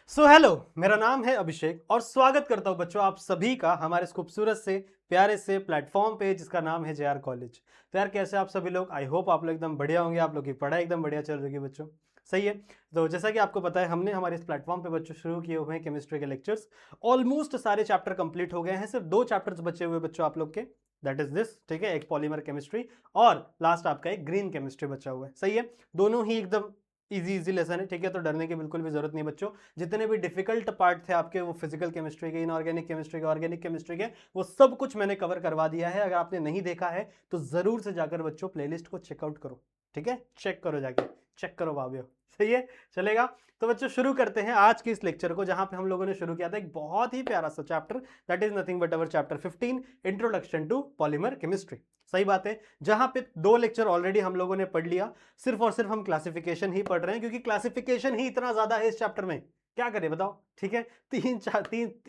Hello, मेरा नाम है अभिषेक और स्वागत करता हूं बच्चों आप सभी का हमारे इस खूबसूरत से प्यारे से प्लेटफॉर्म पे जिसका नाम है जेआर कॉलेज। तो यार कैसे आप सभी लोग, आई होप आप लोग एकदम बढ़िया होंगे। आप लोग की पढ़ाई एकदम बढ़िया चल रही है बच्चों, सही है। तो जैसा कि आपको पता है हमने हमारे इस प्लेटफॉर्म पे बच्चों शुरू किए हुए हैं केमिस्ट्री के लेक्चर्स। ऑलमोस्ट सारे चैप्टर कंप्लीट हो गए हैं, सिर्फ 2 चैप्टर्स बचे हुए बच्चों आप लोग के। दैट इज दिस, ठीक है, एक पॉलीमर केमिस्ट्री और लास्ट आपका एक ग्रीन केमिस्ट्री बचा हुआ है, सही है। दोनों ही एकदम इजी लेसन है, ठीक है। तो डरने की बिल्कुल भी जरूरत नहीं बच्चों। जितने भी डिफिकल्ट पार्ट थे आपके, वो फिजिकल केमिस्ट्री के, इनऑर्गेनिक केमिस्ट्री के, ऑर्गेनिक केमिस्ट्री के, वो सब कुछ मैंने कवर करवा दिया है। अगर आपने नहीं देखा है तो जरूर से जाकर बच्चों प्लेलिस्ट को चेकआउट करो, ठीक है। चेक करो, जाके चेक करो भाभीओ, सही है, चलेगा। तो बच्चों शुरू करते हैं आज के इस लेक्चर को, जहां पे हम लोगों ने शुरू किया था एक बहुत ही प्यारा सा chapter, that is nothing but our chapter 15, introduction to polymer chemistry. सही बात है, जहां पे 2 लेक्चर ऑलरेडी हम लोगों ने पढ़ लिया। सिर्फ और सिर्फ हम क्लासिफिकेशन ही पढ़ रहे हैं, क्योंकि क्लासिफिकेशन ही इतना ज्यादा है इस चैप्टर में, क्या करें बताओ, ठीक है।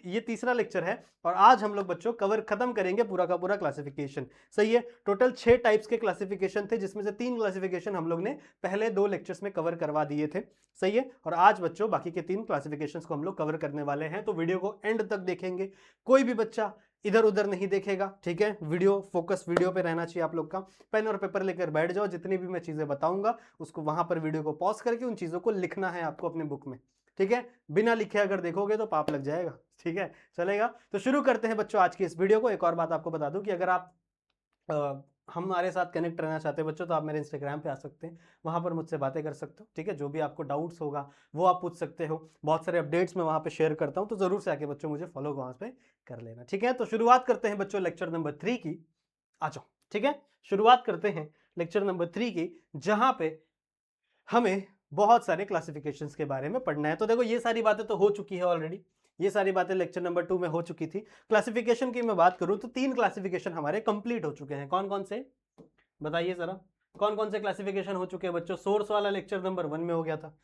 ये तीसरा लेक्चर है और आज हम लोग बच्चों कवर खत्म करेंगे पूरा का पूरा क्लासिफिकेशन, सही है। टोटल 6 टाइप्स के क्लासिफिकेशन थे, जिसमें से 3 क्लासिफिकेशन हम लोग ने पहले 2 लेक्चर्स में कवर करवा दिए थे, सही है। और आज बच्चों बाकी के 3 क्लासिफिकेशंस को हम लोग कवर करने वाले हैं, तो वीडियो को एंड तक देखेंगे। कोई भी बच्चा इधर उधर नहीं देखेगा, ठीक है। वीडियो फोकस वीडियो पे रहना चाहिए आप लोग का। पेन और पेपर लेकर बैठ जाओ, जितनी भी मैं चीजें बताऊंगा उसको वहां पर वीडियो को पॉज करके उन चीजों को लिखना है आपको अपने बुक में, ठीक है। बिना लिखे अगर देखोगे तो पाप लग जाएगा, ठीक है, चलेगा। तो शुरू करते हैं बच्चों आज की इस वीडियो को। एक और बात आपको बता दूं कि अगर आप हमारे साथ कनेक्ट रहना चाहते हैं बच्चों, तो आप मेरे इंस्टाग्राम पे आ सकते हैं, वहां पर मुझसे बातें कर सकते हो, ठीक है। जो भी आपको डाउट्स होगा वो आप पूछ सकते हो। बहुत सारे अपडेट्स मैं वहां पे शेयर करता हूं, तो जरूर से आके बच्चों मुझे फॉलो वहां पे कर लेना, ठीक है। तो शुरुआत करते हैं बच्चों लेक्चर नंबर 3 की। आ जाओ, ठीक है। शुरुआत करते हैं लेक्चर नंबर 3 की, जहां पे हमें बहुत सारे क्लासिफिकेशंस के बारे में पढ़ना है। तो देखो, ये सारी बातें तो हो चुकी है ऑलरेडी, ये सारी बातें लेक्चर नंबर 2 में हो चुकी थी। क्लासिफिकेशन की मैं बात करूं तो 3 क्लासिफिकेशन हमारे कंप्लीट हो चुके हैं। कौन कौन से बताइए जरा, कौन कौन से क्लासिफिकेशन हो चुके हैं बच्चों। सोर्स वाला लेक्चर नंबर 1 में हो गया था,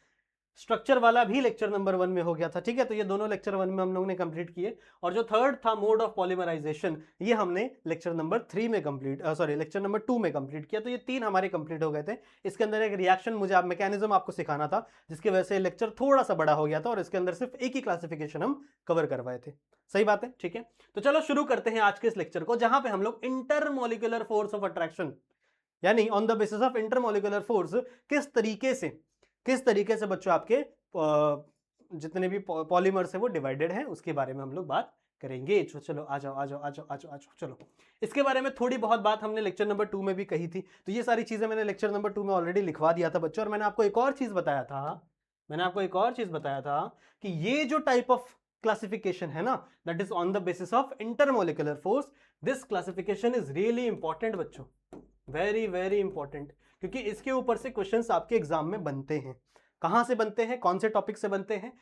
स्ट्रक्चर वाला भी लेक्चर नंबर 1 में हो गया था, ठीक है। तो ये दोनों लेक्चर 1 में हम लोगों ने कंप्लीट किए। और जो थर्ड था मोड ऑफ पॉलीमराइजेशन, ये हमने लेक्चर नंबर 3 में कंप्लीट, सॉरी लेक्चर नंबर 2 में कंप्लीट किया। तो ये 3 हमारे कंप्लीट हो गए थे। इसके अंदर एक रिएक्शन मुझे आप मैकेनिज्म आपको सिखाना था, जिसकी वजह से लेक्चर थोड़ा सा बड़ा हो गया था और इसके अंदर सिर्फ एक ही क्लासिफिकेशन हम कवर करवाए थे, सही बात है, ठीक है। तो चलो शुरू करते हैं आज के इस लेक्चर को, जहां पे हम लोग इंटरमोलिकुलर फोर्स ऑफ अट्रैक्शन, यानी on the basis of intermolecular force, किस तरीके से बच्चों आपके जितने भी पॉलीमर्स है वो डिवाइडेड है, उसके बारे में हम लोग बात करेंगे। चलो आ जाओ आ जाओ आ जाओ आ जाओ आ जाओ, चलो। इसके बारे में थोड़ी बहुत बात हमने लेक्चर नंबर 2 में भी कही थी, तो ये सारी चीजें मैंने लेक्चर नंबर 2 में ऑलरेडी लिखवा दिया था बच्चों। और मैंने आपको एक और चीज बताया था, कि ये जो टाइप ऑफ क्लासिफिकेशन है ना, that is on the basis of intermolecular force. This classification is really important बच्चों, वेरी वेरी इंपॉर्टेंट, क्योंकि इसके ऊपर से क्वेश्चंस आपके एग्जाम में बनते हैं। कहां से बनते हैं, कौन से टॉपिक से बनते हैं।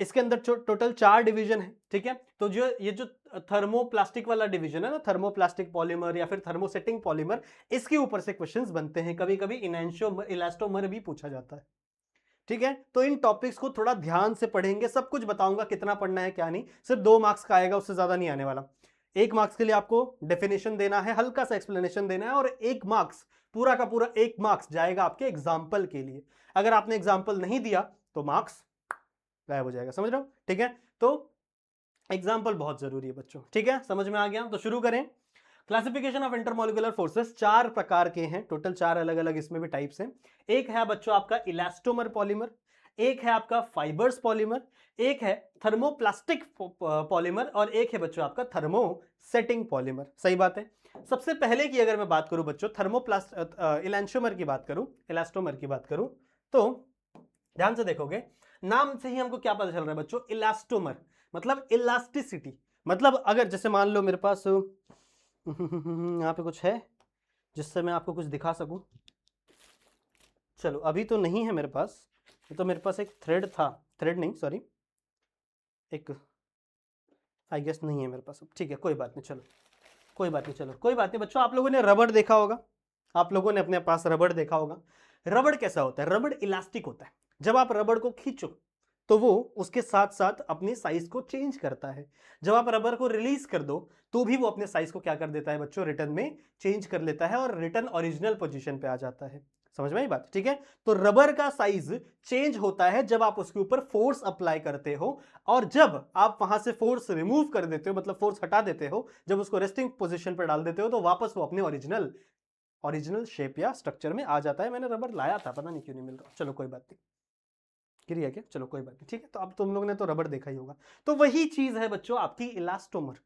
इसके अंदर टोटल 4 डिवीजन है, ठीक है। तो जो ये जो थर्मोप्लास्टिक वाला डिवीजन है ना, थर्मोप्लास्टिक पॉलीमर या फिर थर्मोसेटिंग पॉलीमर, इसके ऊपर से क्वेश्चंस बनते हैं। कभी कभी इलास्टोमर भी पूछा जाता है, ठीक है। तो इन टॉपिक्स को थोड़ा ध्यान से पढ़ेंगे, सब कुछ बताऊंगा कितना पढ़ना है क्या नहीं। सिर्फ 2 मार्क्स का आएगा, उससे ज्यादा नहीं आने वाला। 1 मार्क्स के लिए आपको डेफिनेशन देना है, हल्का सा एक्सप्लेनेशन देना है, और 1 मार्क्स, पूरा का पूरा 1 मार्क्स जाएगा आपके एग्जाम्पल के लिए। अगर आपने एग्जाम्पल नहीं दिया तो मार्क्स गायब हो जाएगा, समझ रहे हो, ठीक है। तो एग्जाम्पल बहुत जरूरी है बच्चों, ठीक है, समझ में आ गया। तो शुरू करें। क्लासिफिकेशन ऑफ इंटरमोलिकुलर फोर्सेस 4 प्रकार के हैं, टोटल 4 अलग अलग इसमें भी टाइप्स हैं। एक है बच्चों आपका इलास्टोमर पॉलीमर, एक है आपका फाइबर्स पॉलीमर, एक है थर्मोप्लास्टिक पॉलीमर, और एक है बच्चों आपका थर्मोसेटिंग पॉलीमर, सही बात है। सबसे पहले की अगर मैं बात करूं बच्चों, इलास्टोमर की बात करूं, तो ध्यान से देखोगे, नाम से ही हमको क्या पता चल रहा है बच्चों, इलास्टोमर मतलब इलास्टिसिटी। मतलब अगर जैसे मान लो मेरे पास यहाँ पे कुछ है जिससे मैं आपको कुछ दिखा सकूं। चलो अभी तो नहीं है मेरे पास, तो मेरे पास एक थ्रेड था, थ्रेड नहीं सॉरी, एक आई गेस नहीं है मेरे पास, ठीक है, कोई बात नहीं, चलो कोई बात नहीं, चलो कोई बात नहीं बच्चों। आप लोगों ने रबड़ देखा होगा, आप लोगों ने अपने पास रबड़ देखा होगा। रबड़ कैसा होता है, रबड़ इलास्टिक होता है। जब आप रबड़ को खींचो तो वो उसके साथ साथ अपनी साइज को चेंज करता है। जब आप रबर को रिलीज कर दो तो भी वो अपने साइज को क्या कर देता है बच्चों, रिटर्न में चेंज कर लेता है और रिटर्न ओरिजिनल पोजीशन पे आ जाता है, समझ में आई बात, ठीक है। तो रबर का साइज चेंज होता है जब आप उसके ऊपर फोर्स अप्लाई करते हो, और जब आप वहां से फोर्स रिमूव कर देते हो, मतलब फोर्स हटा देते हो, जब उसको रेस्टिंग पोजीशन पर डाल देते हो, तो वापस वो अपने ओरिजिनल शेप या स्ट्रक्चर में आ जाता है। मैंने रबर लाया था, पता नहीं क्यों नहीं मिल रहा, चलो कोई बात नहीं, गिर गया क्या, चलो कोई बात नहीं, ठीक है। तो अब तुम लोग ने तो रबर देखा ही होगा। तो वही चीज है बच्चों आपकी elastomer.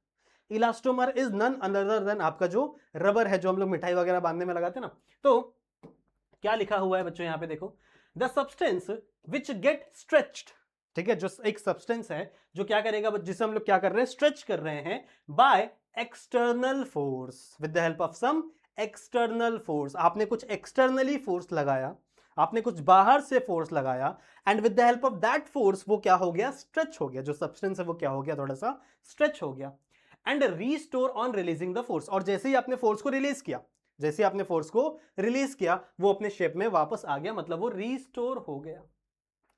Elastomer is none other than आपका जो रबर है, जो हम लोग मिठाई वगैरह बांधने में लगाते हैं ना। तो क्या लिखा हुआ है बच्चों, यहां पे देखो, the substance which get stretched, ठीक है, जो एक सब्सटेंस है जो क्या करेगा, जिसे हम लोग क्या कर रहे हैं, स्ट्रेच कर रहे हैं by external force, with the help of some external force. आपने कुछ एक्सटर्नली फोर्स लगाया, आपने कुछ बाहर से फोर्स लगाया, and with the help of that force वो क्या हो गया, स्ट्रेच हो गया। जो सब्सटेंस है वो क्या हो गया, थोड़ा सा स्ट्रेच हो गया। And restore on releasing the force, और जैसे ही आपने फोर्स को रिलीज किया, जैसे आपने फोर्स को रिलीज किया, वो अपने शेप में वापस आ गया, मतलब वो रीस्टोर हो गया।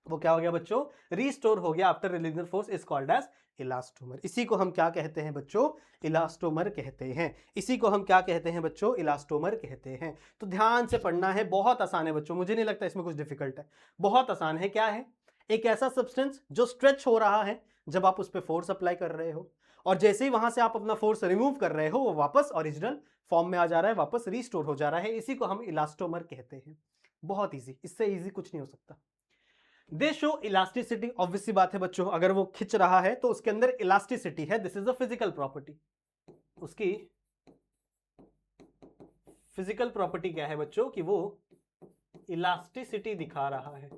वो क्या हो गया बच्चों, रीस्टोर हो गया after releasing force, is called as elastomer. इसी को हम क्या कहते हैं बच्चों, इलास्टोमर कहते हैं। इसी को हम क्या कहते हैं बच्चों, इलास्टोमर कहते हैं। तो ध्यान से पढ़ना है, बहुत आसान है बच्चों, मुझे नहीं लगता इसमें कुछ डिफिकल्ट है, बहुत आसान है। क्या है, एक ऐसा सब्सटेंस जो स्ट्रेच हो रहा है जब आप उस पर फोर्स अप्लाई कर रहे हो, और जैसे ही वहां से आप अपना फोर्स रिमूव कर रहे हो, वो वापस ओरिजिनल फॉर्म में आ जा रहा है, वापस रिस्टोर हो जा रहा है। इसी को हम इलास्टोमर कहते हैं। बहुत इजी, इससे इजी कुछ नहीं हो सकता। दे शो इलास्टिसिटी, ऑब्वियस सी बात है बच्चों, अगर वो खिंच रहा है तो उसके अंदर इलास्टिसिटी है, this is a physical property. उसकी फिजिकल प्रॉपर्टी क्या है बच्चों, कि वो इलास्टिसिटी दिखा रहा है।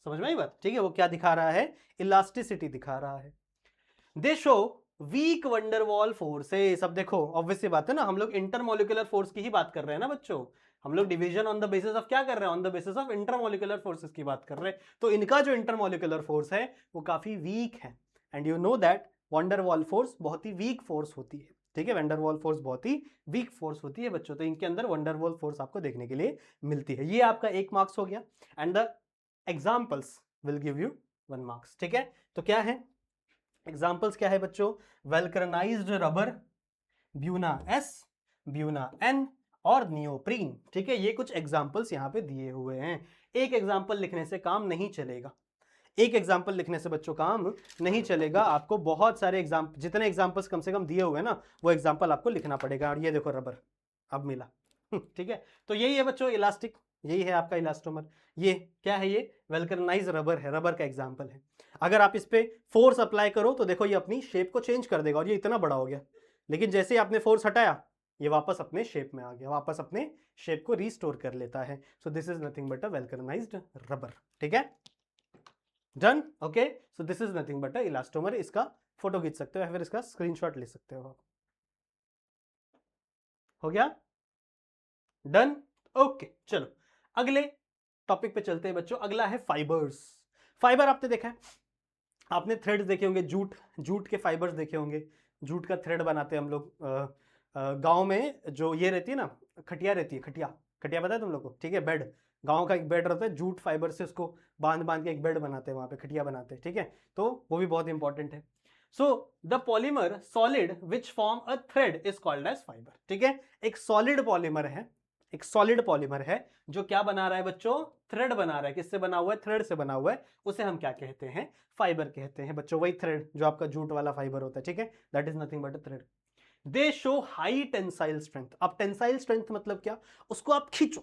समझ में आई बात, ठीक है। वो क्या दिखा रहा है, इलास्टिसिटी दिखा रहा है। They show weak van der Waals forces. अब देखो, ऑब्वियस सी बात है ना, हम लोग इंटरमोलिकुलर फोर्स की ही बात कर रहे हैं ना बच्चों। हम लोग division on the basis of क्या कर रहे हैं, on the basis of intermolecular forces की बात कर रहे हैं। तो इनका जो इंटरमोलिकुलर फोर्स है वो काफी वीक है, and you know that van der Waals force बहुत ही वीक फोर्स होती है, ठीक है। वंडरवॉल फोर्स बहुत ही वीक फोर्स होती है बच्चों। तो इनके अंदर वंडरवॉल फोर्स आपको देखने के लिए मिलती है। ये आपका 1 मार्क्स हो गया, and the examples will give you 1 marks, ठीक है। तो क्या है एग्जाम्पल्स, क्या है बच्चों, vulcanised rubber, buna S, buna N, और नियोप्रीन, ठीक है। ये कुछ एग्जाम्पल्स यहां पे दिए हुए हैं। एक एग्जाम्पल लिखने से काम नहीं चलेगा, एक एग्जाम्पल लिखने से बच्चों काम नहीं चलेगा, आपको बहुत सारे एग्जाम्पल, जितने एग्जाम्पल्स कम से कम दिए हुए हैं ना, वो एग्जाम्पल आपको लिखना पड़ेगा। और ये देखो रबर अब मिला, ठीक है। तो यही है बच्चों इलास्टिक, यही है आपका इलास्टोमर। ये क्या है, ये वेल्कनाइज रबर है, रबर का एग्जाम्पल है। अगर आप इस पे फोर्स अप्लाई करो तो देखो ये अपनी शेप को चेंज कर देगा, और ये इतना बड़ा हो गया, लेकिन जैसे ही आपने फोर्स हटाया, ये वापस अपने शेप में आ गया, वापस अपने शेप को रिस्टोर कर लेता है। So this is nothing but a vulcanised rubber, ठीक है। Done, okay. So this is nothing but a elastomer. इसका फोटो खींच सकते हो या फिर इसका स्क्रीनशॉट ले सकते हो। हो गया, डन, ओके। चलो अगले टॉपिक पे चलते हैं बच्चों। अगला है फाइबर्स। फाइबर आपने देखा है, आपने थ्रेड्स देखे होंगे, जूट, जूट के फाइबर्स देखे होंगे। जूट का थ्रेड बनाते हैं हम लोग। गांव में जो ये रहती है ना, खटिया रहती है, खटिया, खटिया पता है तुम लोग को, ठीक है। बेड, गांव का एक बेड रहता है, जूट फाइबर से उसको बांध बांध के एक बेड बनाते हैं, वहां पे खटिया बनाते हैं, ठीक है। तो वो भी बहुत इंपॉर्टेंट है। So the polymer solid which form a thread is called as fibre, ठीक है। एक सॉलिड पॉलीमर है, एक सॉलिड पॉलीमर है जो क्या बना रहा है बच्चों, थ्रेड बना रहा है। किससे बना हुआ है, थ्रेड से बना हुआ है। उसे हम क्या कहते हैं, फाइबर कहते हैं बच्चों। वही थ्रेड जो आपका जूट वाला फाइबर होता है, ठीक है, that is nothing but a thread. They show high tensile strength. अब टेंसाइल स्ट्रेंथ मतलब क्या, उसको आप खींचो,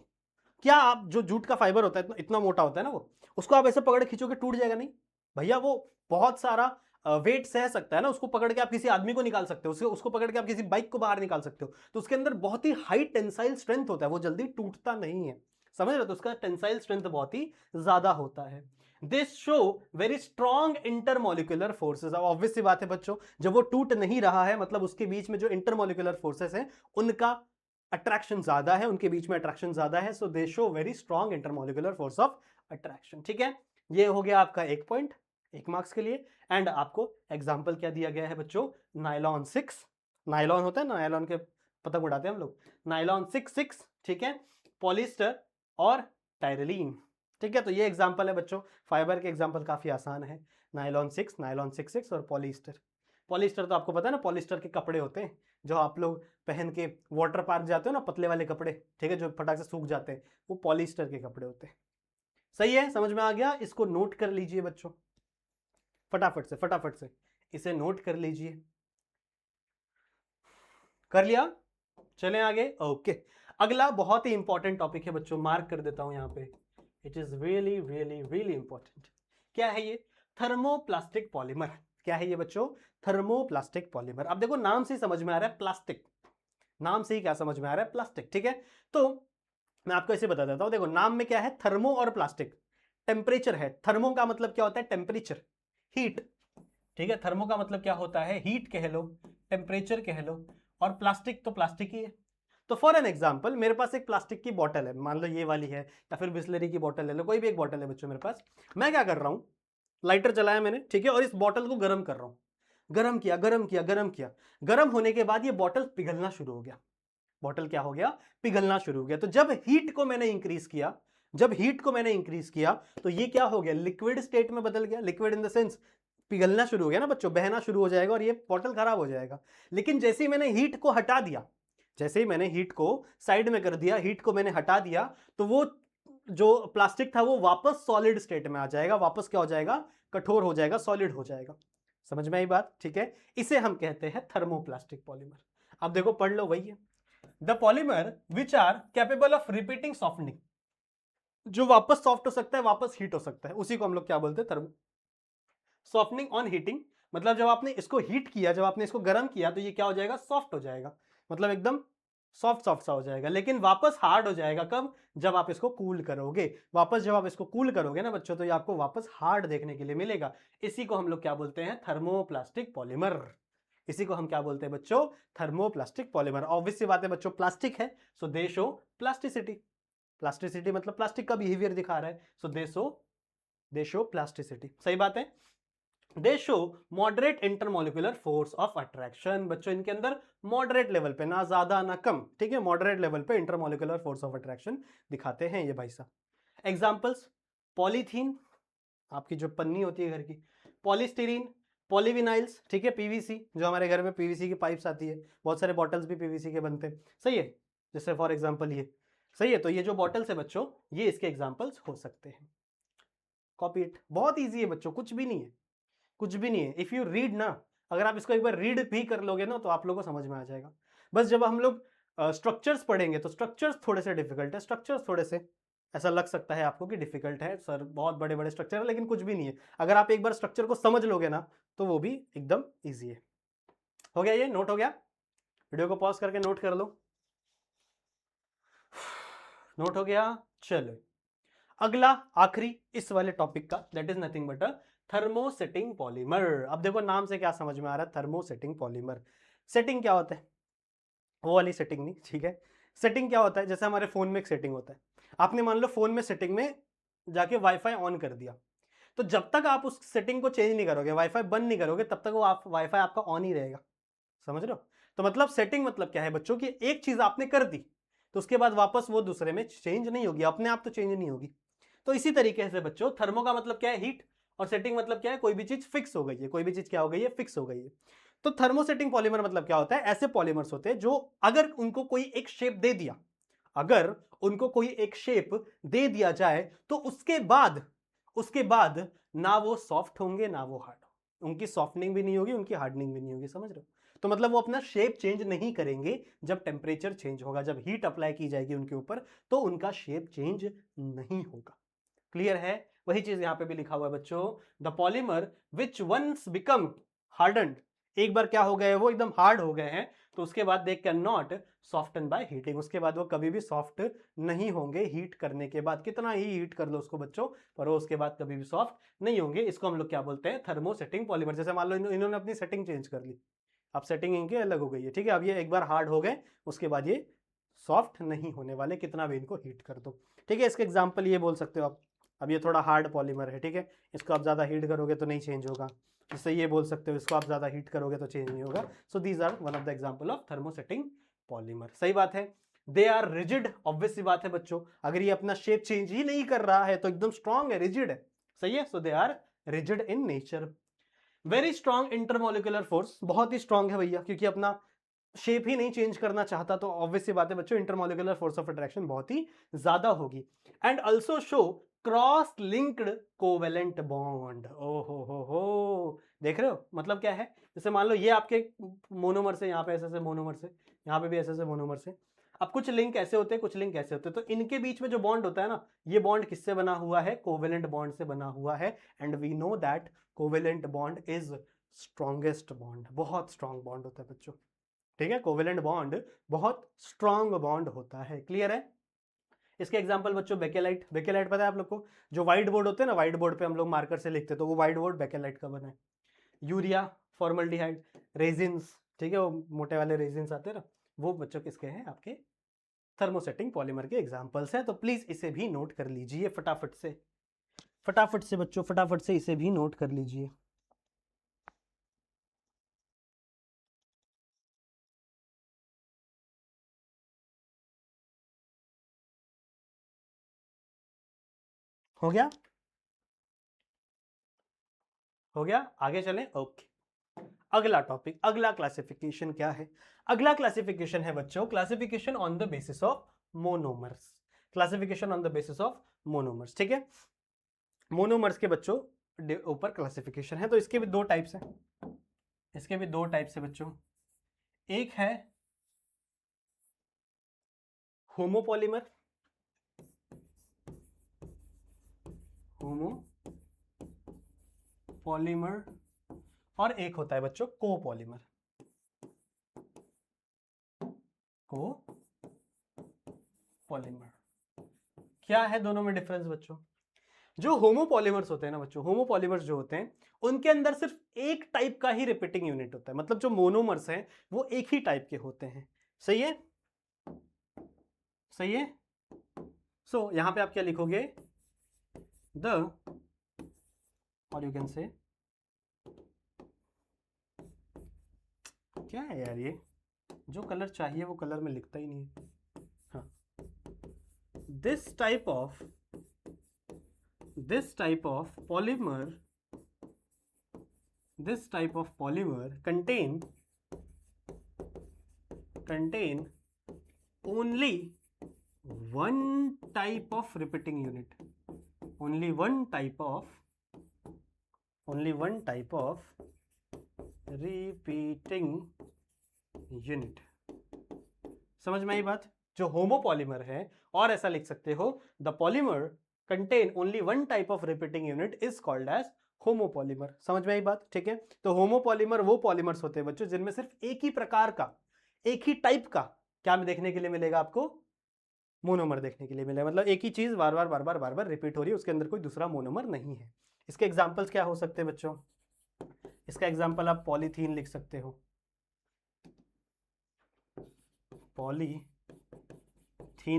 क्या आप जो जूट का फाइबर होता है इतना, इतना मोटा होता है ना, वो उसको आप ऐसे पकड़ खींचोगे टूट जाएगा नहीं भैया। वो बहुत सारा वेट सह सकता है ना, उसको पकड़ के आप किसी आदमी को निकाल सकते हो, उसको पकड़ के आप किसी बाइक को बाहर निकाल सकते हो। तो उसके अंदर बहुत ही हाई टेंसाइल स्ट्रेंथ होता है, वो जल्दी टूटता नहीं है, समझ रहे हो। तो उसका टेंसाइल स्ट्रेंथ बहुत ही ज्यादा होता है। This show very strong intermolecular forces. अब ऑब्वियस सी बात है बच्चों, जब वो टूट नहीं रहा है, मतलब उसके बीच में जो इंटरमोलिकुलर फोर्सेस हैं उनका अट्रैक्शन ज्यादा है, उनके बीच में अट्रैक्शन ज्यादा है। So they show very strong intermolecular force of attraction, ठीक है। ये हो गया आपका 1 पॉइंट, 1 मार्क्स के लिए। एंड आपको एग्जाम्पल क्या दिया गया है बच्चों, नायलॉन 6, नायलॉन होता है ना, नायलॉन के पतंग उड़ाते हैं हम लोग, नायलॉन 6, ठीक है, पॉलिस्टर और टायरलीन, ठीक है। तो ये एग्जाम्पल है बच्चों, फाइबर के एग्जाम्पल काफी आसान है, नायलॉन 6, नायलॉन 6 और पॉलिस्टर। पॉलिस्टर तो आपको पता है ना, पॉलिस्टर के कपड़े होते हैं जो आप लोग पहन के वाटर पार्क जाते हो ना, पतले वाले कपड़े, ठीक है, जो फटाक से सूख जाते हैं, वो पॉलिस्टर के कपड़े होते हैं। सही है, समझ में आ गया? इसको नोट कर लीजिए बच्चों, फटाफट से इसे नोट कर लीजिए। कर लिया? चलें आगे। ओके, अगला बहुत ही इंपॉर्टेंट टॉपिक है बच्चों, मार्क कर देता हूं यहां पे। It is really really really important. क्या है ये? Thermoplastic polymer. क्या है ये बच्चों? Thermoplastic polymer. अब देखो नाम से ही समझ में आ रहा है प्लास्टिक, नाम से ही क्या समझ में आ रहा है? प्लास्टिक। ठीक है, तो मैं आपको ऐसे बता देता हूं। देखो नाम में क्या है? थर्मो और प्लास्टिक। टेम्परेचर है, थर्मो का मतलब क्या होता है? Temperature, heat. ठीक है, थर्मो का मतलब क्या होता है? हीट कह लो, टेम्परेचर कह लो, और प्लास्टिक तो प्लास्टिक ही है। तो फॉर एन एग्जाम्पल, मेरे पास एक प्लास्टिक की बॉटल है, मान लो ये वाली है, या फिर बिस्लरी की बॉटल ले लो, कोई भी एक बॉटल है बच्चों मेरे पास। मैं क्या कर रहा हूं, लाइटर जलाया मैंने, ठीक है, और इस बॉटल को गर्म कर रहा हूं। गर्म किया, गर्म किया, गर्म किया। गर्म होने के बाद ये बॉटल पिघलना शुरू हो गया। बॉटल क्या हो गया? पिघलना शुरू हो गया। तो जब हीट को मैंने इंक्रीज किया, जब हीट को मैंने इंक्रीज किया, तो ये क्या हो गया? लिक्विड स्टेट में बदल गया। लिक्विड इन द सेंस पिघलना शुरू हो गया ना बच्चों, बहना शुरू हो जाएगा और ये बॉटल खराब हो जाएगा। लेकिन जैसे ही मैंने हीट को हटा दिया, जैसे ही मैंने हीट को साइड में कर दिया, हीट को मैंने हटा दिया, तो वो जो प्लास्टिक था वो वापस सॉलिड स्टेट में आ जाएगा, वापस क्या हो जाएगा? कठोर हो जाएगा, सॉलिड हो जाएगा। समझ में आई बात? ठीक है, इसे हम कहते हैं थर्मोप्लास्टिक पॉलीमर। अब देखो पढ़ लो, वही है। The polymer which are capable of repeating softening, जो वापस सॉफ्ट हो सकता है, वापस हीट हो सकता है, उसी को हम लोग क्या बोलते हैं? Thermo softening on heating. मतलब जब आपने इसको हीट किया, जब आपने इसको गर्म किया, तो ये क्या हो जाएगा? सॉफ्ट हो जाएगा, मतलब एकदम सॉफ्ट सॉफ्ट सा हो जाएगा। लेकिन वापस हार्ड हो जाएगा कब? जब आप इसको कूल करोगे। वापस जब आप इसको कूल करोगे ना बच्चों, तो ये आपको वापस हार्ड देखने के लिए मिलेगा। इसी को हम लोग क्या बोलते हैं? Thermoplastic polymer. इसी को हम क्या बोलते हैं बच्चों? Thermoplastic polymer. ऑब्वियस सी बात है बच्चों, प्लास्टिक है, so they show plasticity. Plasticity मतलब प्लास्टिक का बिहेवियर दिखा रहा है, सो दे शो प्लास्टिसिटी। सही बात है। They show moderate intermolecular force of attraction. बच्चों इनके अंदर मॉडरेट लेवल पे, ना ज्यादा ना कम, ठीक है, मॉडरेट लेवल पे इंटरमोलिकुलर फोर्स ऑफ अट्रैक्शन दिखाते हैं ये भाई साहब। एग्जांपल्स, पॉलीथीन, आपकी जो पन्नी होती है घर की, पॉलीस्टीरीन, पॉलीविनाइल्स, ठीक है, पीवीसी, जो हमारे घर में पीवीसी की पाइप्स आती है, बहुत सारे बॉटल्स भी पीवीसी के बनते हैं। सही है, जैसे फॉर एग्जांपल ये। सही है, तो ये जो बॉटल्स है बच्चों, ये इसके एग्जांपल्स हो सकते हैं। कॉपी इट, बहुत ईजी है बच्चों, कुछ भी नहीं है, कुछ भी नहीं है। इफ यू रीड ना, अगर आप इसको एक बार रीड भी कर लोगे ना, तो आप लोगों को समझ में आ जाएगा। बस जब हम लोग स्ट्रक्चर्स पढ़ेंगे, तो स्ट्रक्चर्स थोड़े से डिफिकल्ट है, स्ट्रक्चर्स थोड़े से ऐसा लग सकता है आपको कि डिफिकल्ट है सर, बहुत बड़े बड़े स्ट्रक्चर है, लेकिन कुछ भी नहीं है। अगर आप एक बार स्ट्रक्चर को समझ लोगे ना, तो वो भी एकदम ईजी है। हो गया? ये नोट हो गया? वीडियो को पॉज करके नोट कर लो। नोट हो गया? चलो अगला, आखिरी इस वाले टॉपिक का, that is nothing but a thermosetting polymer. अब देखो नाम से क्या समझ में आ रहा है? Thermosetting polymer. सेटिंग क्या होता है? वो वाली सेटिंग नहीं, ठीक है। सेटिंग क्या होता है? जैसे हमारे फोन में एक सेटिंग होता है, आपने मान लो फोन में सेटिंग में जाके वाईफाई ऑन कर दिया, तो जब तक आप उस सेटिंग को चेंज नहीं करोगे, वाईफाई बंद नहीं करोगे, तब तक वो आप वाईफाई आपका ऑन ही रहेगा। समझ रहे हो? तो मतलब सेटिंग मतलब क्या है बच्चों की, एक चीज आपने कर दी, तो उसके बाद वापस वो दूसरे में चेंज नहीं होगी, अपने आप तो चेंज नहीं होगी। तो इसी तरीके से बच्चों, थर्मो का मतलब क्या है? हीट, और सेटिंग मतलब क्या है? कोई भी चीज फिक्स हो गई है, कोई भी चीज क्या हो गई है? फिक्स हो गई है। तो थर्मोसेटिंग पॉलीमर मतलब क्या होता है? ऐसे पॉलीमर्स होते हैं जो अगर उनको कोई एक शेप दे दिया, अगर उनको कोई एक शेप दे दिया जाए, तो उसके बाद ना वो सॉफ्ट होंगे ना वो हार्ड, उनकी सॉफ्टनिंग भी नहीं होगी, उनकी हार्डनिंग भी नहीं होगी। समझ रहे हो? तो मतलब वो अपना शेप चेंज नहीं करेंगे। जब टेम्परेचर चेंज होगा, जब हीट अप्लाई की जाएगी उनके ऊपर, तो उनका शेप चेंज नहीं होगा। क्लियर है? वही चीज यहां पे भी लिखा हुआ है बच्चों, the polymer which once become hardened, एक बार क्या हो गए? वो एकदम हार्ड हो गए हैं, तो उसके बाद they can not soften by heating, उसके बाद वो कभी भी सॉफ्ट नहीं होंगे हीट करने के बाद। कितना ही हीट कर लो उसको बच्चों, पर वो उसके बाद कभी भी सॉफ्ट नहीं होंगे। इसको हम लोग क्या बोलते हैं? Thermosetting polymer. जैसे मान लो इन्होंने अपनी सेटिंग चेंज कर ली, अब सेटिंग इनकी अलग हो गई है, ठीक है, अब ये एक बार हार्ड हो गए, उसके बाद ये सॉफ्ट नहीं होने वाले, कितना भी इनको हीट कर दो। ठीक है, इसके एग्जाम्पल ये बोल सकते हो आप। अब ये थोड़ा हार्ड पॉलीमर है, ठीक है, इसको आप ज़्यादा हीट करोगे तो नहीं चेंज होगा। इससे ये बोल सकते हो, इसको आप ज़्यादा हीट करोगे तो चेंज नहीं होगा। So these are one of the example of thermosetting polymer. सही बात है। दे आर रिजिड, ऑब्वियस सी बात है बच्चों, अगर ये अपना शेप चेंज ही नहीं कर रहा है तो एकदम स्ट्रांग है, रिजिड है। सही है, so they are rigid in nature. Very strong intermolecular force, बहुत ही स्ट्रांग है भैया, क्योंकि अपना शेप ही नहीं चेंज करना चाहता तो ऑब्वियस सी बात है बच्चों, इंटरमॉलिक्यूलर फोर्स ऑफ अट्रैक्शन बहुत ही ज्यादा होगी। And also show cross linked covalent bond. ओ हो, देख रहे हो मतलब क्या है? जैसे मान लो ये आपके मोनोमर से, यहाँ पे ऐसे मोनोमर से, यहाँ पे भी ऐसे मोनोमर से। अब कुछ लिंक ऐसे होते हैं, कुछ लिंक ऐसे होते हैं, तो इनके बीच में जो बॉन्ड होता है ना, ये बॉन्ड किससे बना हुआ है? कोवेलेंट बॉन्ड से बना हुआ है। And we know that covalent bond is strongest bond, बहुत स्ट्रॉन्ग बॉन्ड होता है बच्चों। ठीक है, कोवेलेंट बॉन्ड बहुत स्ट्रॉन्ग बॉन्ड होता है। क्लियर है? इसके एग्जांपल बच्चों बेकेलाइट। बेकेलाइट पता है आप लोग को? जो व्हाइट बोर्ड होते हैं ना, व्हाइट बोर्ड पे हम लोग मार्कर से लिखते हैं, तो वो व्हाइट बोर्ड बेकेलाइट का बना है। यूरिया, फॉर्मल्डिहाइड, रेजिन्स, ठीक है, वो मोटे वाले रेजिन्स आते हैं ना, वो बच्चों किसके हैं? आपके थर्मोसेटिंग पॉलीमर के एग्जांपल्स हैं। तो प्लीज इसे भी नोट कर लीजिए फटाफट से, फटाफट से बच्चों, फटाफट से इसे भी नोट कर लीजिए। हो गया? हो गया? आगे चलें? ओके। अगला टॉपिक, अगला क्लासिफिकेशन क्या है? अगला क्लासिफिकेशन है बच्चों, classification on the basis of monomers. Classification on the basis of monomers. ठीक है, मोनोमर्स के बच्चों ऊपर क्लासिफिकेशन है। तो इसके भी दो टाइप्स हैं, इसके भी दो टाइप्स है बच्चों। एक है होमोपॉलीमर, होमोपॉलीमर, और एक होता है बच्चों कोपॉलीमर, कोपॉलीमर। क्या है दोनों में डिफरेंस बच्चों? जो होमोपॉलीमर्स होते हैं ना बच्चों, होमोपॉलीमर्स जो होते हैं उनके अंदर सिर्फ एक टाइप का ही रिपीटिंग यूनिट होता है। मतलब जो मोनोमर्स हैं वो एक ही टाइप के होते हैं। सही है? सही है? सो यहां पे आप क्या लिखोगे? द, और यू कैन से, क्या है यार ये, जो कलर चाहिए वो कलर में लिखता ही नहीं है। हाँ, this type of polymer, this type of polymer contain only one type of repeating unit, only one type of repeating unit। समझ में आई बात? जो होमोपॉलीमर है, और ऐसा लिख सकते हो, the polymer contain only one type of repeating unit is called as homopolymer. समझ में आई बात? ठीक है, तो होमोपॉलीमर वो पॉलीमर्स होते हैं बच्चों जिनमें सिर्फ एक ही प्रकार का, एक ही टाइप का क्या देखने के लिए मिलेगा आपको? मोनोमर देखने के लिए मिलेगा। मतलब एक ही चीज बार बार रिपीट हो रही है, उसके अंदर कोई दूसरा मोनोमर नहीं है। इसके एग्जाम्पल्स क्या हो सकते हैं बच्चों? इसका एग्जाम्पल आप पॉलीथीन लिख सकते हो, पॉलीथीन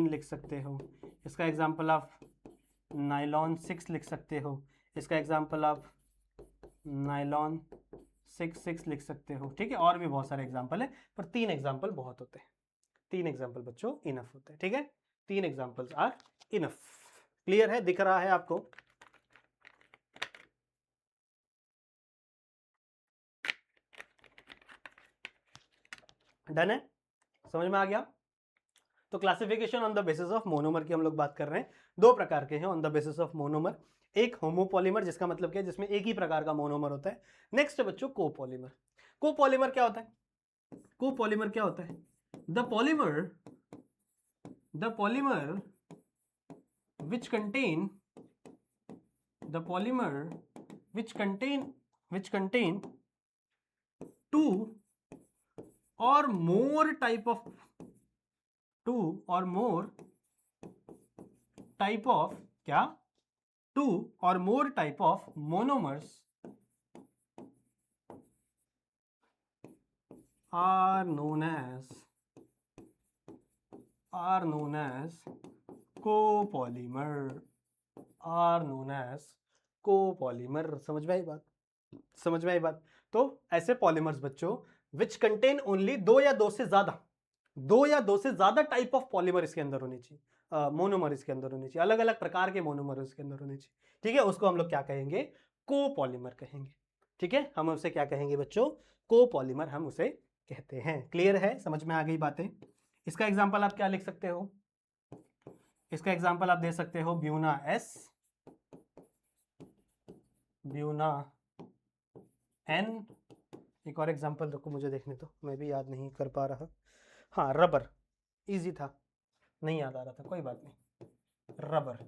लिख सकते हो। इसका एग्जाम्पल आप नाइलॉन 6 लिख सकते हो। इसका एग्जाम्पल आप नाइलॉन 6 लिख सकते हो। ठीक है, और भी बहुत सारे एग्जाम्पल है, पर 3 एग्जाम्पल बहुत होते हैं। 3 एग्जाम्पल बच्चों इनफ होते हैं। ठीक है, 3 एग्जाम्पल्स आर इनफ। क्लियर है? दिख रहा है आपको? डन है? समझ में आ गया? तो classification on the basis of monomer की हम लोग बात कर रहे हैं। दो प्रकार के हैं on the basis of monomer. एक होमोपॉलीमर, जिसका मतलब क्या है, जिसमें एक ही प्रकार का मोनोमर होता है। नेक्स्ट है बच्चों कोपॉलीमर। कोपॉलीमर क्या होता है? कोपॉलीमर क्या होता है? The polymer which contain two or more type of क्या? two or more type of monomers are known as copolymer. समझ में आई बात? समझ में आई बात? तो ऐसे पॉलीमर्स बच्चों विच कंटेन ओनली दो या दो से ज्यादा टाइप ऑफ पॉलीमर इसके अंदर होनी चाहिए, मोनोमर इसके अंदर होनी चाहिए, अलग अलग प्रकार के मोनोमर इसके अंदर होने चाहिए। ठीक है, उसको हम लोग क्या कहेंगे? कोपॉलीमर कहेंगे। ठीक है, हम उसे क्या कहेंगे बच्चों? कोपॉलीमर हम उसे कहते हैं। क्लियर है, समझ में आ गई बातें। इसका एग्जाम्पल आप क्या लिख सकते हो, इसका एग्जाम्पल आप दे सकते हो ब्यूना एस, ब्यूना एन। एक और एग्जाम्पल रुको मुझे देखने तो, मैं भी याद नहीं कर पा रहा। हाँ रबर, इजी था, नहीं याद आ रहा था, कोई बात नहीं, रबर।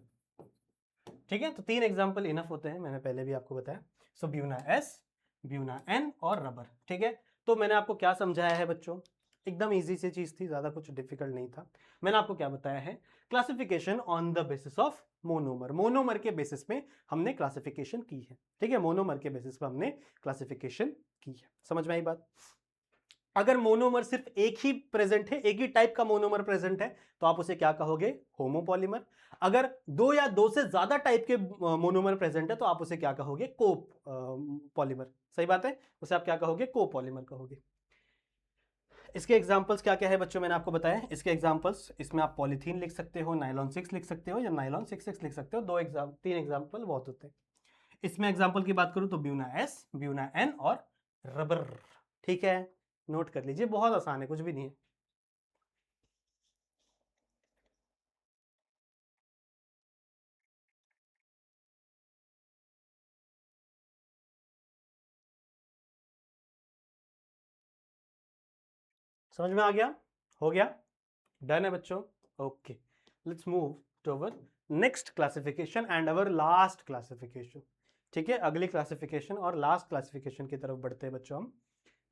ठीक है, तो 3 एग्जाम्पल इनफ होते हैं, मैंने पहले भी आपको बताया। सो ब्यूना एस, ब्यूना एन और रबर। ठीक है, तो मैंने आपको क्या समझाया है बच्चों, एकदम इजी सी चीज थी, ज्यादा कुछ डिफिकल्ट नहीं था। मैंने आपको क्या बताया है, classification on the basis of monomer. Monomer के बेसिस पे हमने क्लासिफिकेशन की है। ठीक है, मोनोमर के बेसिस पे हमने क्लासिफिकेशन की है। समझ में आई बात। अगर मोनोमर सिर्फ एक ही प्रेजेंट है, एक ही टाइप का मोनोमर प्रेजेंट है, तो आप उसे क्या कहोगे, होमोपॉलीमर। अगर 2 या 2 से ज्यादा टाइप के मोनोमर प्रेजेंट है, तो आप उसे क्या कहोगे, को पॉलीमर। सही बात है, उसे आप क्या कहोगे, कोपॉलीमर कहोगे। इसके एग्जांपल्स क्या क्या है बच्चों, मैंने आपको बताया। इसके एग्जांपल्स, इसमें आप पॉलीथीन लिख सकते हो, नाइलॉन 6 लिख सकते हो, या नाइलॉन 6 लिख सकते हो। 3 एग्जांपल बहुत होते हैं। इसमें एग्जांपल की बात करूं तो ब्यूना एस, ब्यूना एन और रबर। ठीक है, नोट कर लीजिए, बहुत आसान है, कुछ भी नहीं है। समझ में आ गया, हो गया, डन है बच्चों। Okay, let's move to our next classification and our last classification. ठीक है, अगली क्लासिफिकेशन और लास्ट क्लासिफिकेशन की तरफ बढ़ते हैं बच्चों हम।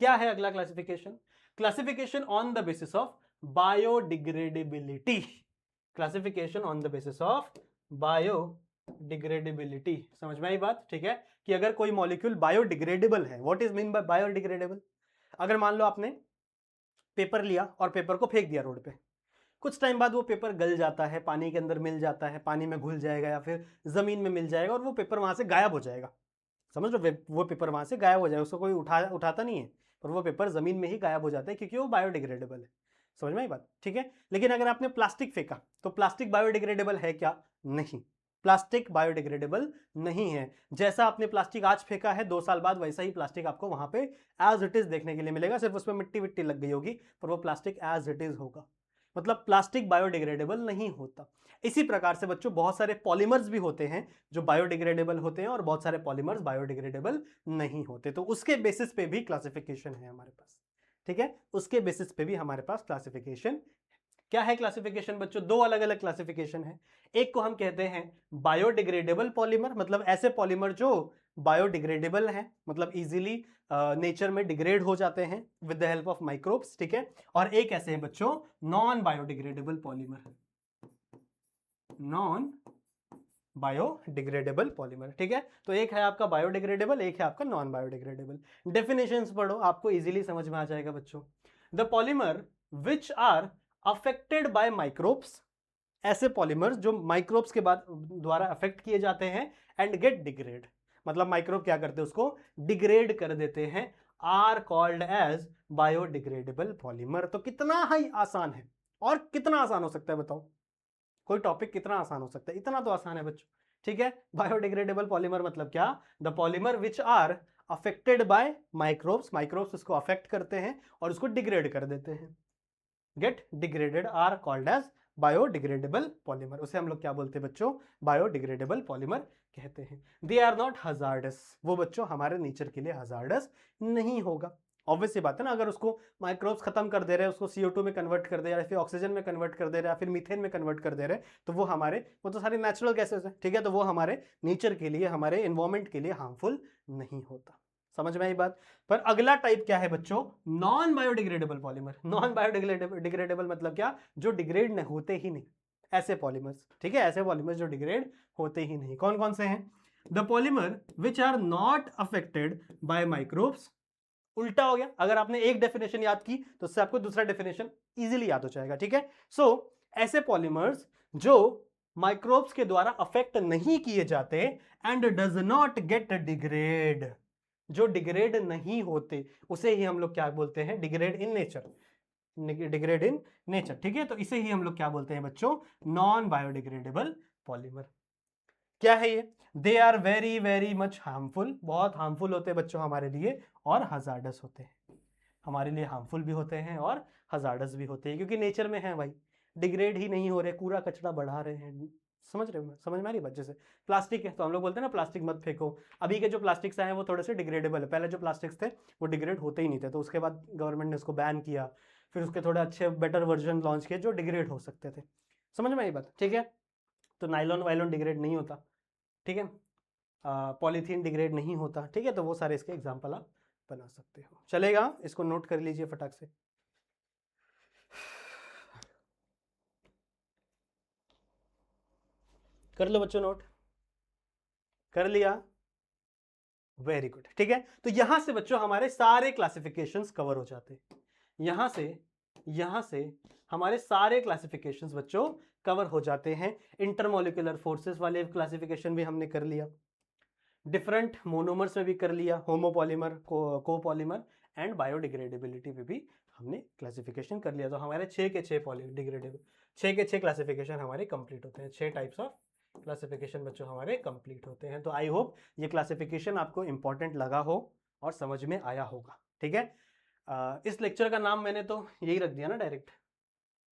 क्या है अगला classification, classification on the basis of biodegradability. Classification on the basis of biodegradability. समझ में आई बात। ठीक है, कि अगर कोई मॉलिक्यूल बायोडिग्रेडेबल है, what is mean by biodegradable. अगर मान लो आपने पेपर लिया और पेपर को फेंक दिया रोड पे, कुछ टाइम बाद वो पेपर गल जाता है, पानी के अंदर मिल जाता है, पानी में घुल जाएगा या फिर जमीन में मिल जाएगा और वो पेपर वहां से गायब हो जाएगा। समझ लो, वो पेपर वहां से गायब हो जाएगा, उसको कोई उठाता नहीं है, पर वो पेपर जमीन में ही गायब हो जाता है क्योंकि वो बायोडिग्रेडेबल है। समझ में आई बात। ठीक है, लेकिन अगर आपने प्लास्टिक फेंका तो प्लास्टिक बायोडिग्रेडेबल है क्या, नहीं, प्लास्टिक बायोडिग्रेडेबल नहीं है। जैसा आपने प्लास्टिक आज फेंका है, 2 साल बाद वैसा ही प्लास्टिक आपको वहां पे एज इट इज देखने के लिए मिलेगा, सिर्फ उसमें मिट्टी विट्टी लग गई होगी, पर वो प्लास्टिक एज इट इज होगा। मतलब प्लास्टिक बायोडिग्रेडेबल नहीं होता। इसी प्रकार से बच्चों बहुत सारे पॉलीमर्स भी होते हैं जो बायोडिग्रेडेबल होते हैं और बहुत सारे पॉलीमर्स बायोडिग्रेडेबल नहीं होते, तो उसके बेसिस पे भी क्लासिफिकेशन है हमारे पास। ठीक है, उसके बेसिस पे भी हमारे पास क्लासिफिकेशन। क्या है क्लासिफिकेशन बच्चों, 2 अलग अलग क्लासिफिकेशन है। एक को हम कहते हैं बायोडिग्रेडेबल पॉलीमर, मतलब ऐसे पॉलीमर जो बायोडिग्रेडेबल है, मतलब इजीली नेचर में डिग्रेड हो जाते हैं with the help of microbes. ठीक है, और एक ऐसे हैं बच्चों non biodegradable polymer, non biodegradable polymer. ठीक है, तो एक है आपका बायोडिग्रेडेबल, एक है आपका नॉन बायोडिग्रेडेबल। डेफिनेशंस पढ़ो, आपको इजीली समझ में आ जाएगा बच्चों। The polymer which are affected by microbes, ऐसे पॉलीमर्स जो माइक्रोब्स के बाद द्वारा अफेक्ट किए जाते हैं, एंड गेट डिग्रेड, मतलब माइक्रोब क्या करते हैं, उसको डिग्रेड कर देते हैं, are called as biodegradable polymer. तो कितना ही आसान है, और कितना आसान हो सकता है बताओ, कोई टॉपिक कितना आसान हो सकता है, इतना तो आसान है बच्चों। ठीक है, बायोडिग्रेडेबल पॉलीमर मतलब क्या, the polymer which are affected by microbes, microbes उसको अफेक्ट करते हैं और उसको डिग्रेड कर देते हैं, get degraded, are called as biodegradable polymer. उसे हम लोग क्या बोलते हैं बच्चों, बायोडिग्रेडेबल पॉलीमर कहते हैं। दे आर नॉट हजार्डस, वो बच्चों हमारे नेचर के लिए हजार्डस नहीं होगा। ऑब्वियस सी बात है ना, अगर उसको माइक्रोब्स खत्म कर दे रहे हैं, उसको CO2 में कन्वर्ट कर दे रहे हैं, फिर ऑक्सीजन में कन्वर्ट कर दे रहे हैं, फिर मीथेन में कन्वर्ट कर दे रहे हैं, तो वो तो सारी नेचुरल गैसेस हैं। ठीक है, तो वो हमारे नेचर के लिए, हमारे एनवायरमेंट के लिए हार्मफुल नहीं होता। समझ में आई बात। पर अगला टाइप क्या है बच्चों, non biodegradable polymer. Non biodegradable मतलब क्या, जो डिग्रेड होते ही नहीं, ऐसे पॉलीमर्स। ठीक है, ऐसे पॉलीमर्स जो डिग्रेड होते ही नहीं, कौन कौन से हैं, the polymer which are not affected by microbes. उल्टा हो गया, अगर आपने एक डेफिनेशन याद की तो उससे आपको दूसरा डेफिनेशन इजीली याद हो जाएगा। ठीक है, सो ऐसे पॉलीमर्स जो माइक्रोब्स के द्वारा अफेक्ट नहीं किए जाते and does not gate degrade, जो डिग्रेड नहीं होते, उसे ही हम लोग क्या बोलते हैं, degrade in nature, degrade in nature. ठीक है, तो इसे ही हम लोग क्या बोलते हैं बच्चों, नॉन बायोडिग्रेडेबल पॉलीमर। क्या है ये, they are very very much harmful, बहुत हार्मफुल होते हैं बच्चों हमारे लिए, और हजार्डस होते हैं। हमारे लिए हार्मफुल भी होते हैं और हजार्डस भी होते हैं, क्योंकि नेचर में है भाई, डिग्रेड ही नहीं हो रहे, कूड़ा कचरा बढ़ा रहे हैं। समझ रहे हो, समझ में आ रही बात? जैसे प्लास्टिक है तो हम लोग बोलते हैं ना प्लास्टिक मत फेंको। अभी के जो प्लास्टिक्स आए हैं वो थोड़े से डिग्रेडेबल है, पहले जो प्लास्टिक्स थे वो डिग्रेड होते ही नहीं थे, तो उसके बाद गवर्नमेंट ने उसको बैन किया, फिर उसके थोड़े अच्छे बेटर वर्जन लॉन्च किए जो डिग्रेड हो सकते थे। समझ में आई बात? ठीक है, तो नाइलॉन वाइलॉन डिग्रेड नहीं होता, ठीक है, पॉलीथीन डिग्रेड नहीं होता, ठीक है, तो वो सारे इसके एग्जाम्पल आप बना सकते हो। चलेगा, इसको नोट कर लीजिए फटाक से। कर लो बच्चों, नोट कर लिया? वेरी गुड, ठीक है। तो यहां से बच्चों हमारे सारे क्लासिफिकेशंस कवर हो जाते हैं, यहां से हमारे सारे क्लासिफिकेशंस बच्चों कवर हो जाते हैं। इंटरमोलिकुलर फोर्सेस वाले क्लासिफिकेशन भी हमने कर लिया, डिफरेंट मोनोमर्स में भी कर लिया, होमोपॉलीमर, कोपॉलीमर एंड बायोडिग्रेडेबिलिटी पे भी हमने क्लासिफिकेशन कर लिया। तो हमारे 6 के 6 पॉलीडिग्रेडेबल, 6 के 6 क्लासिफिकेशन हमारे कंप्लीट होते हैं, 6 टाइप्स ऑफ क्लासिफिकेशन बच्चों हमारे कंप्लीट होते हैं। तो आई होप ये क्लासिफिकेशन आपको इंपॉर्टेंट लगा हो और समझ में आया होगा, ठीक है। इस लेक्चर का नाम मैंने तो यही रख दिया ना डायरेक्ट,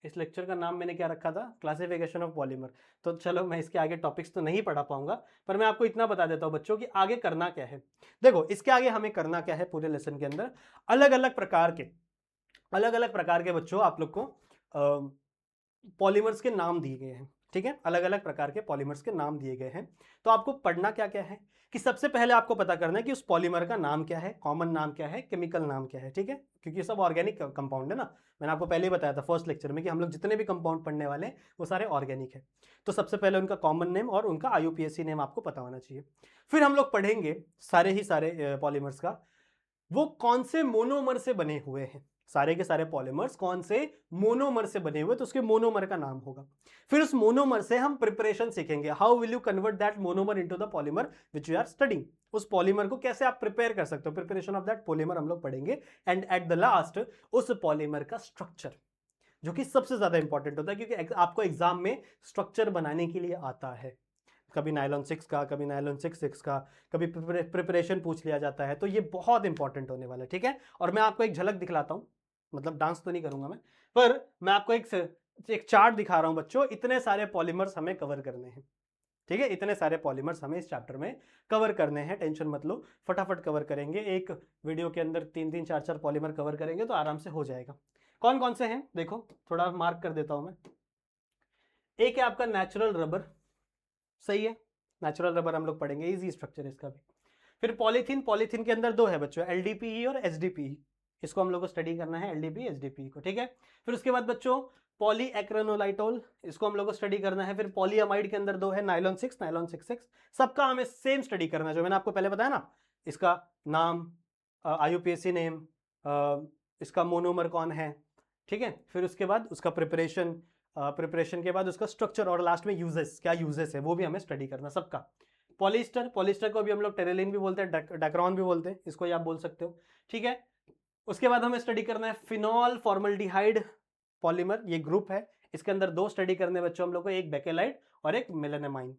इस लेक्चर का नाम मैंने क्या रखा था, क्लासिफिकेशन ऑफ पॉलीमर। तो चलो मैं इसके आगे टॉपिक्स तो नहीं पढ़ा पाऊंगा, पर मैं आपको इतना बता देता हूं बच्चों कि आगे करना क्या है। देखो इसके आगे हमें करना क्या है, पूरे लेसन के अंदर अलग अलग प्रकार के बच्चों आप लोग को पॉलीमर्स के नाम दिए गए हैं, ठीक है, अलग अलग प्रकार के पॉलीमर्स के नाम दिए गए हैं। तो आपको पढ़ना क्या क्या है कि सबसे पहले आपको पता करना है कि उस पॉलीमर का नाम क्या है, कॉमन नाम क्या है, केमिकल नाम क्या है, ठीक है, क्योंकि ये सब ऑर्गेनिक कंपाउंड है ना। मैंने आपको पहले ही बताया था फर्स्ट लेक्चर में कि हम लोग जितने भी कंपाउंड पढ़ने वाले हैं वो सारे ऑर्गेनिक है। तो सबसे पहले उनका कॉमन नेम और उनका IUPAC नेम आपको पता होना चाहिए। फिर हम लोग पढ़ेंगे सारे पॉलीमर्स का वो कौन से मोनोमर से बने हुए हैं, सारे के सारे पॉलीमर्स कौन से मोनोमर से बने हुए, तो उसके मोनोमर का नाम होगा। फिर उस मोनोमर से हम प्रिपरेशन सीखेंगे, how will you convert that monomer into the polymer which you are studying. उस पॉलीमर को कैसे आप प्रिपेयर कर सकते हो, प्रिपरेशन ऑफ दैट पॉलीमर हम लोग पढ़ेंगे। एंड एट द लास्ट उस पॉलीमर का स्ट्रक्चर, जो कि सबसे ज्यादा इंपॉर्टेंट होता है, क्योंकि आपको एग्जाम में स्ट्रक्चर बनाने के लिए आता है। कभी नायलॉन 6 का, कभी नायलॉन 6 का, कभी प्रिपरेशन पूछ लिया जाता है, तो ये बहुत इंपॉर्टेंट होने वाला है, ठीक है। और मैं आपको एक झलक दिखलाता हूं, मतलब डांस तो नहीं करूंगा मैं, पर मैं आपको एक चार्ट दिखा रहा हूं बच्चों। इतने सारे पॉलीमर्स हमें कवर करने हैं, ठीक है, इतने सारे पॉलीमर्स हमें इस चैप्टर में कवर करने हैं, टेंशन मत लो, फटाफट कवर करेंगे। एक वीडियो के अंदर 3-3 4-4 पॉलीमर कवर करेंगे तो आराम से हो जाएगा। कौन कौन से हैं देखो, थोड़ा मार्क कर देता हूं मैं। एक है आपका नेचुरल रबर, सही है, नेचुरल रबर हम लोग पढ़ेंगे, इजी स्ट्रक्चर है इसका भी। फिर पॉलीथीन, पॉलीथीन के अंदर दो है बच्चों, LDPE और SDPE, इसको हम लोग को स्टडी करना है, LDPE SDPE को, ठीक है। फिर उसके बाद बच्चों पॉलीएक्रेनोलाइटोल, इसको हम लोग को स्टडी करना है। फिर पॉलीअमाइड के अंदर दो है, नाइलॉन 6, नाइलॉन 6 सबका हमें सेम स्टडी करना है, जो मैंने आपको पहले बताया ना, इसका नाम, IUPAC नेम, इसका मोनोमर कौन है, ठीक है। फिर उसके बाद उसका प्रिपरेशन, प्रिपरेशन के बाद उसका स्ट्रक्चर, और लास्ट में यूजेस, क्या यूजेस है वो भी हमें स्टडी करना सबका। पॉलिस्टर, पॉलिस्टर को भी हम लोग टेरेलिन भी बोलते हैं, डैक्रॉन भी बोलते हैं, इसको ही आप बोल सकते हो, ठीक है। उसके बाद हमें स्टडी करना है फिनॉल फॉर्मल्डिहाइड पॉलीमर, ये ग्रुप है, इसके अंदर दो स्टडी करने बच्चों हम लोग को, एक बेकेलाइट और एक मेलानामाइन,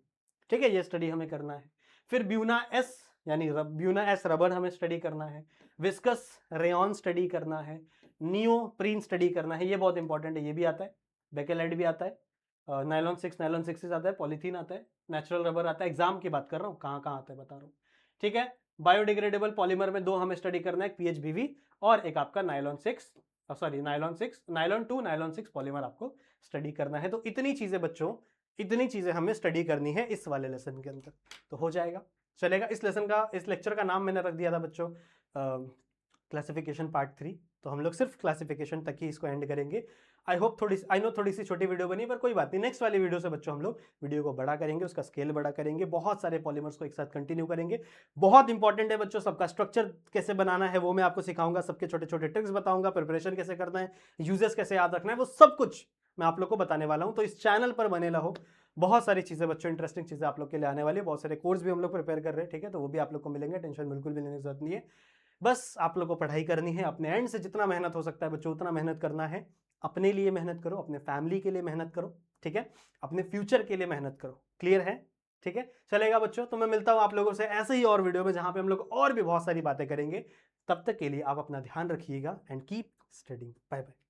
ठीक है, ये स्टडी हमें करना है। फिर ब्यूना एस, यानी ब्यूना एस रबर हमें स्टडी करना है। विस्कस रेयन स्टडी करना है। नियोप्रीन स्टडी करना है, ये बहुत इंपॉर्टेंट है, ये भी आता है, बेकेलाइट भी आता है, नाइलॉन 6 आता है, पॉलीथीन आता है, नेचुरल रबर आता है, एग्जाम की बात कर रहा हूँ, कहाँ कहाँ आता है बता रहा हूँ, ठीक है। बायोडिग्रेडेबल पॉलीमर में दो हमें स्टडी करना है, PHBV और एक आपका नाइलॉन 2 नाइलॉन 6 पॉलीमर आपको स्टडी करना है। तो इतनी चीजें बच्चों, इतनी चीजें हमें स्टडी करनी है इस वाले लेसन के अंदर, तो हो जाएगा, चलेगा। इस लेसन का, इस लेक्चर का नाम मैंने रख दिया था बच्चों क्लासिफिकेशन पार्ट 3, तो हम लोग सिर्फ क्लासिफिकेशन तक ही इसको एंड करेंगे। आई नो थोड़ी सी छोटी वीडियो बनी, पर कोई बात नहीं, नेक्स्ट वाली वीडियो से बच्चों हम लोग वीडियो को बड़ा करेंगे, उसका स्केल बड़ा करेंगे, बहुत सारे पॉलीमर्स को एक साथ कंटिन्यू करेंगे। बहुत इंपॉर्टेंट है बच्चों, सबका स्ट्रक्चर कैसे बनाना है वो मैं आपको सिखाऊंगा, सबके छोटे छोटे ट्रिक्स बताऊंगा, प्रिपरेशन कैसे करना है, यूजेस कैसे याद रखना है, वो सब कुछ मैं आप लोग को बताने वाला हूं। तो इस चैनल पर बने रहो, बहुत सारी चीजें बच्चों, इंटरेस्टिंग चीजें आप लोग के लिए आने वाली है, बहुत सारे कोर्स भी हम लोग प्रिपेयर कर रहे हैं, ठीक है, तो वो भी आप लोग को मिलेंगे, टेंशन बिल्कुल भी लेने की जरूरत नहीं है। बस आप लोग को पढ़ाई करनी है, अपने एंड से जितना मेहनत हो सकता है बच्चों उतना मेहनत करना है, अपने लिए मेहनत करो, अपने फैमिली के लिए मेहनत करो, ठीक है, अपने फ्यूचर के लिए मेहनत करो, क्लियर है? ठीक है, चलेगा बच्चों। तो मैं मिलता हूं आप लोगों से ऐसे ही और वीडियो में जहां पे हम लोग और भी बहुत सारी बातें करेंगे। तब तक के लिए आप अपना ध्यान रखिएगा and keep studying. Bye bye.